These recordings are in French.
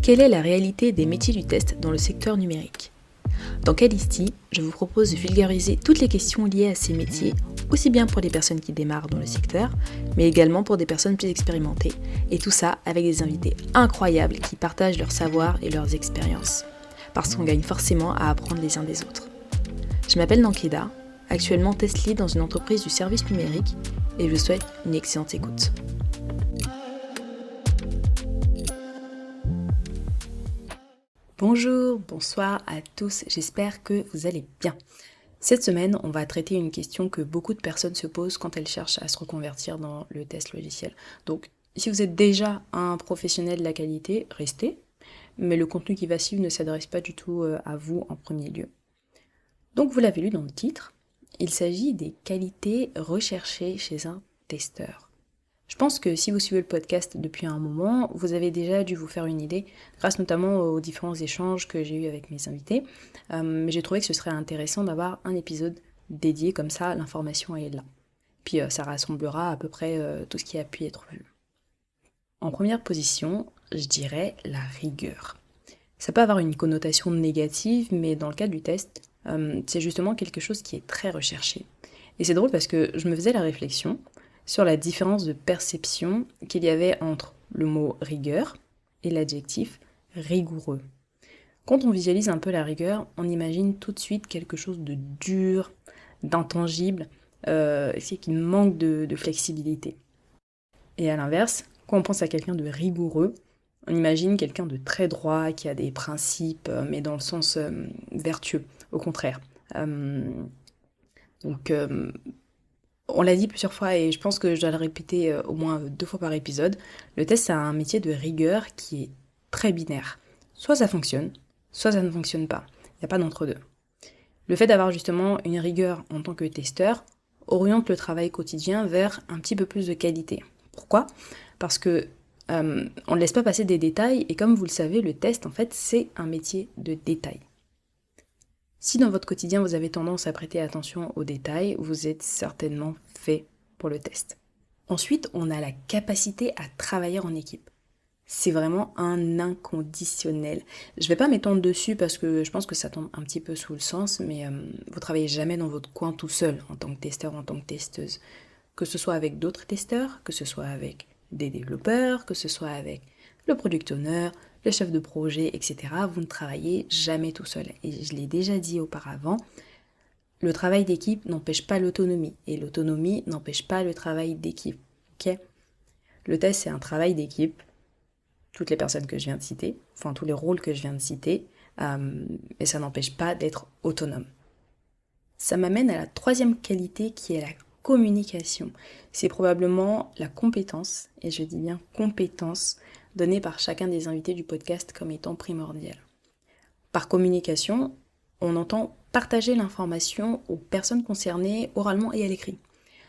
Quelle est la réalité des métiers du test dans le secteur numérique ? Dans Calisti, je vous propose de vulgariser toutes les questions liées à ces métiers, aussi bien pour les personnes qui démarrent dans le secteur, mais également pour des personnes plus expérimentées, et tout ça avec des invités incroyables qui partagent leur savoir et leurs expériences, parce qu'on gagne forcément à apprendre les uns des autres. Je m'appelle Nankeda, actuellement test lead dans une entreprise du service numérique, et je vous souhaite une excellente écoute. Bonjour, bonsoir à tous, j'espère que vous allez bien. Cette semaine, on va traiter une question que beaucoup de personnes se posent quand elles cherchent à se reconvertir dans le test logiciel. Donc, si vous êtes déjà un professionnel de la qualité, restez, mais le contenu qui va suivre ne s'adresse pas du tout à vous en premier lieu. Donc, vous l'avez lu dans le titre, il s'agit des qualités recherchées chez un testeur. Je pense que si vous suivez le podcast depuis un moment, vous avez déjà dû vous faire une idée, grâce notamment aux différents échanges que j'ai eus avec mes invités. Mais j'ai trouvé que ce serait intéressant d'avoir un épisode dédié, comme ça l'information est là. Puis ça rassemblera à peu près tout ce qui a pu être vu. En première position, je dirais la rigueur. Ça peut avoir une connotation négative, mais dans le cas du test, c'est justement quelque chose qui est très recherché. Et c'est drôle parce que je me faisais la réflexion sur la différence de perception qu'il y avait entre le mot rigueur et l'adjectif rigoureux. Quand on visualise un peu la rigueur, on imagine tout de suite quelque chose de dur, d'intangible, qui manque de flexibilité. Et à l'inverse, quand on pense à quelqu'un de rigoureux, on imagine quelqu'un de très droit, qui a des principes, mais dans le sens vertueux, au contraire. On l'a dit plusieurs fois et je pense que je dois le répéter au moins 2 fois par épisode, le test c'est un métier de rigueur qui est très binaire. Soit ça fonctionne, soit ça ne fonctionne pas. Il n'y a pas d'entre-deux. Le fait d'avoir justement une rigueur en tant que testeur oriente le travail quotidien vers un petit peu plus de qualité. Pourquoi ? Parce que on ne laisse pas passer des détails et comme vous le savez, le test en fait c'est un métier de détail. Si dans votre quotidien vous avez tendance à prêter attention aux détails, vous êtes certainement fait pour le test. Ensuite, on a la capacité à travailler en équipe. C'est vraiment un inconditionnel. Je ne vais pas m'étendre dessus parce que je pense que ça tombe un petit peu sous le sens, mais vous ne travaillez jamais dans votre coin tout seul en tant que testeur, en tant que testeuse. Que ce soit avec d'autres testeurs, que ce soit avec des développeurs, que ce soit avec le product owner, le chef de projet, etc. Vous ne travaillez jamais tout seul. Et je l'ai déjà dit auparavant, le travail d'équipe n'empêche pas l'autonomie. Et l'autonomie n'empêche pas le travail d'équipe. Okay ? Le test, c'est un travail d'équipe. Toutes les personnes que je viens de citer, enfin tous les rôles que je viens de citer, mais ça n'empêche pas d'être autonome. Ça m'amène à la troisième qualité qui est la communication. C'est probablement la compétence, et je dis bien compétence, donnée par chacun des invités du podcast comme étant primordiale. Par communication, on entend partager l'information aux personnes concernées oralement et à l'écrit.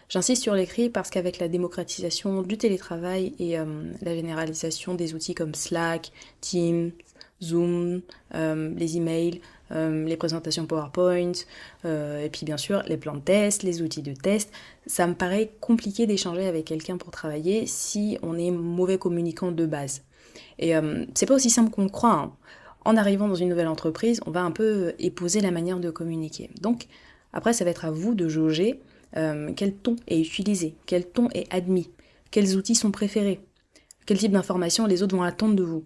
J'insiste sur l'écrit parce qu'avec la démocratisation du télétravail et la généralisation des outils comme Slack, Teams, Zoom, les emails, les présentations PowerPoint, et puis bien sûr les plans de test, les outils de test, ça me paraît compliqué d'échanger avec quelqu'un pour travailler si on est mauvais communicant de base. Et c'est pas aussi simple qu'on le croit, hein. En arrivant dans une nouvelle entreprise, on va un peu épouser la manière de communiquer. Donc après, ça va être à vous de jauger quel ton est utilisé, quel ton est admis, quels outils sont préférés, quel type d'informations les autres vont attendre de vous.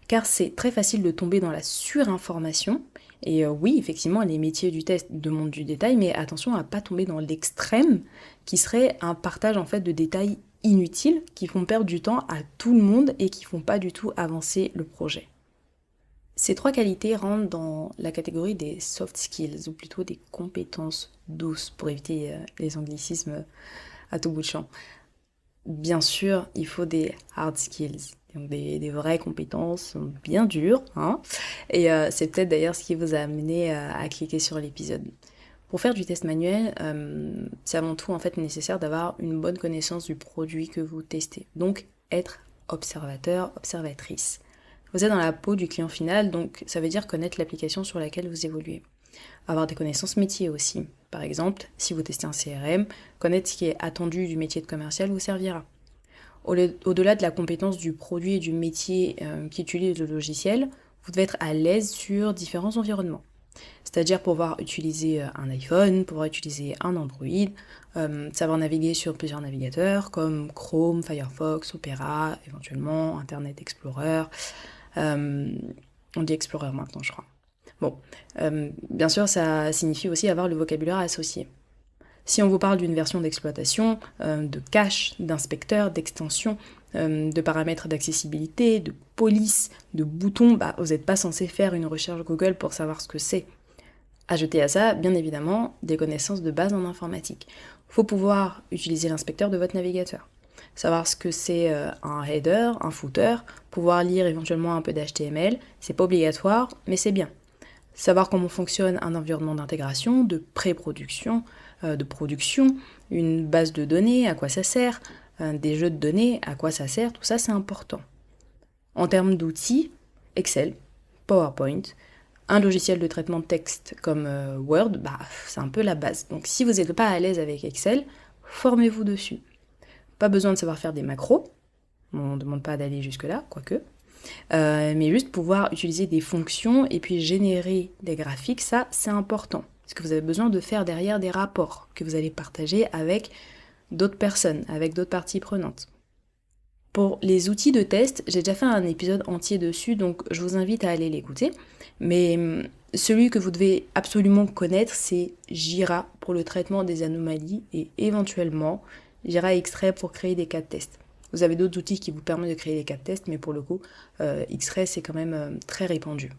Car c'est très facile de tomber dans la surinformation, et oui, effectivement, les métiers du test demandent du détail, mais attention à ne pas tomber dans l'extrême, qui serait un partage en fait de détails inutiles, qui font perdre du temps à tout le monde et qui font pas du tout avancer le projet. Ces 3 qualités rentrent dans la catégorie des soft skills, ou plutôt des compétences douces, pour éviter les anglicismes à tout bout de champ. Bien sûr, il faut des hard skills, donc des vraies compétences bien dures, hein. Et c'est peut-être d'ailleurs ce qui vous a amené à cliquer sur l'épisode. Pour faire du test manuel, c'est avant tout en fait nécessaire d'avoir une bonne connaissance du produit que vous testez. Donc, être observateur, observatrice. Vous êtes dans la peau du client final, donc ça veut dire connaître l'application sur laquelle vous évoluez. Avoir des connaissances métiers aussi. Par exemple, si vous testez un CRM, connaître ce qui est attendu du métier de commercial vous servira. Au-delà de la compétence du produit et du métier qui utilise le logiciel, vous devez être à l'aise sur différents environnements. C'est-à-dire pouvoir utiliser un iPhone, pouvoir utiliser un Android, savoir naviguer sur plusieurs navigateurs comme Chrome, Firefox, Opera, éventuellement Internet Explorer. On dit Explorer maintenant, je crois. Bon, bien sûr, ça signifie aussi avoir le vocabulaire associé. Si on vous parle d'une version d'exploitation, de cache, d'inspecteur, d'extension, de paramètres d'accessibilité, de police, de boutons, vous n'êtes pas censé faire une recherche Google pour savoir ce que c'est. Ajoutez à ça, bien évidemment, des connaissances de base en informatique. Il faut pouvoir utiliser l'inspecteur de votre navigateur. Savoir ce que c'est un header, un footer, pouvoir lire éventuellement un peu d'HTML, c'est pas obligatoire, mais c'est bien. Savoir comment fonctionne un environnement d'intégration, de pré-production, de production, une base de données, à quoi ça sert, des jeux de données, à quoi ça sert, tout ça c'est important. En termes d'outils, Excel, PowerPoint, un logiciel de traitement de texte comme Word, c'est un peu la base. Donc si vous n'êtes pas à l'aise avec Excel, formez-vous dessus. Pas besoin de savoir faire des macros, on ne demande pas d'aller jusque-là, quoique. Mais juste pouvoir utiliser des fonctions et puis générer des graphiques, ça c'est important. Parce que vous avez besoin de faire derrière des rapports que vous allez partager avec d'autres personnes, avec d'autres parties prenantes. Pour les outils de test, j'ai déjà fait un épisode entier dessus, donc je vous invite à aller l'écouter. Mais celui que vous devez absolument connaître, c'est Jira pour le traitement des anomalies et éventuellement Jira X-Ray pour créer des cas de test. Vous avez d'autres outils qui vous permettent de créer des cas de test, mais pour le coup, X-Ray c'est quand même très répandu.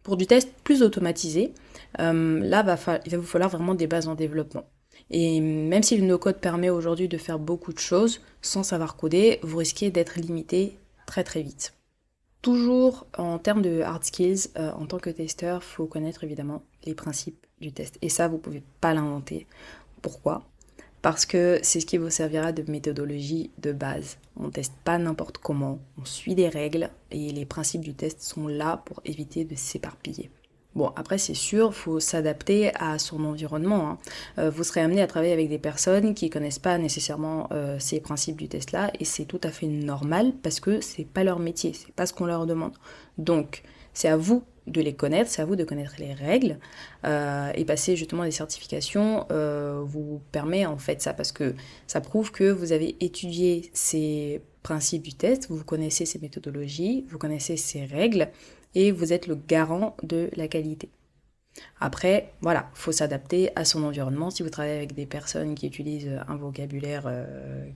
Pour du test plus automatisé, là il va vous falloir vraiment des bases en développement. Et même si le no-code permet aujourd'hui de faire beaucoup de choses, sans savoir coder, vous risquez d'être limité très très vite. Toujours en termes de hard skills, en tant que testeur, il faut connaître évidemment les principes du test. Et ça, vous ne pouvez pas l'inventer. Pourquoi ? Parce que c'est ce qui vous servira de méthodologie de base. On ne teste pas n'importe comment, on suit des règles et les principes du test sont là pour éviter de s'éparpiller. Bon, après c'est sûr, il faut s'adapter à son environnement. Vous serez amené à travailler avec des personnes qui ne connaissent pas nécessairement ces principes du test-là et c'est tout à fait normal parce que c'est pas leur métier, c'est pas ce qu'on leur demande. Donc, c'est à vous de les connaître, c'est à vous de connaître les règles et passer justement des certifications vous permet en fait ça parce que ça prouve que vous avez étudié ces principes du test, vous connaissez ces méthodologies, vous connaissez ces règles et vous êtes le garant de la qualité. Après, voilà, il faut s'adapter à son environnement. Si vous travaillez avec des personnes qui utilisent un vocabulaire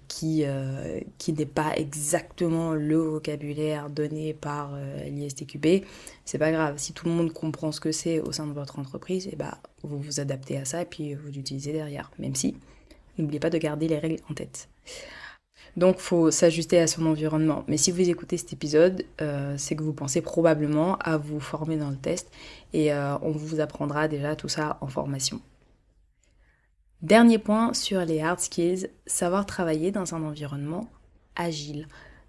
qui n'est pas exactement le vocabulaire donné par l'ISTQB, c'est pas grave. Si tout le monde comprend ce que c'est au sein de votre entreprise, vous vous adaptez à ça et puis vous l'utilisez derrière. Même si, n'oubliez pas de garder les règles en tête. Donc, il faut s'ajuster à son environnement. Mais si vous écoutez cet épisode, c'est que vous pensez probablement à vous former dans le test et on vous apprendra déjà tout ça en formation. Dernier point sur les hard skills, savoir travailler dans un environnement agile.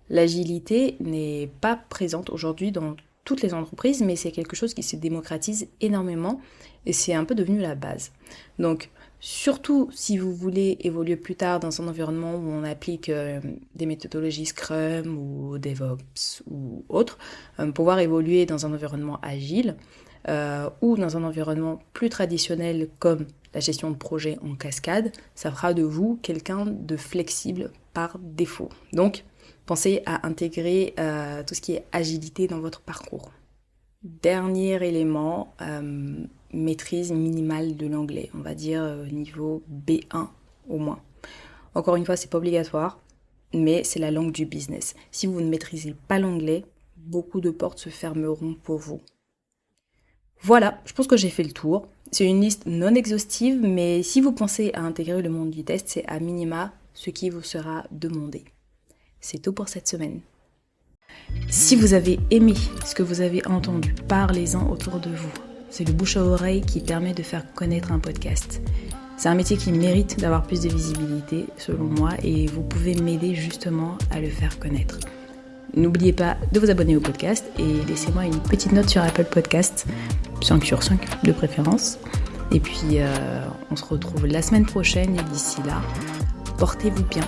L'agilité n'est pas présente aujourd'hui dans toutes les entreprises, mais c'est quelque chose qui se démocratise énormément et c'est un peu devenu la base. Donc, surtout si vous voulez évoluer plus tard dans un environnement où on applique des méthodologies Scrum ou DevOps ou autres, pouvoir évoluer dans un environnement agile ou dans un environnement plus traditionnel comme la gestion de projet en cascade, ça fera de vous quelqu'un de flexible par défaut. Donc, pensez à intégrer tout ce qui est agilité dans votre parcours. Dernier élément, maîtrise minimale de l'anglais, on va dire niveau B1 au moins. Encore une fois, c'est pas obligatoire, mais c'est la langue du business. Si vous ne maîtrisez pas l'anglais, beaucoup de portes se fermeront pour vous. Voilà, je pense que j'ai fait le tour. C'est une liste non exhaustive, mais si vous pensez à intégrer le monde du test, c'est à minima ce qui vous sera demandé. C'est tout pour cette semaine. Si vous avez aimé ce que vous avez entendu, parlez-en autour de vous. C'est le bouche à oreille qui permet de faire connaître un podcast. C'est un métier qui mérite d'avoir plus de visibilité, selon moi, et vous pouvez m'aider justement à le faire connaître. N'oubliez pas de vous abonner au podcast et laissez-moi une petite note sur Apple Podcast, 5 sur 5 de préférence. Et puis, on se retrouve la semaine prochaine et d'ici là, portez-vous bien.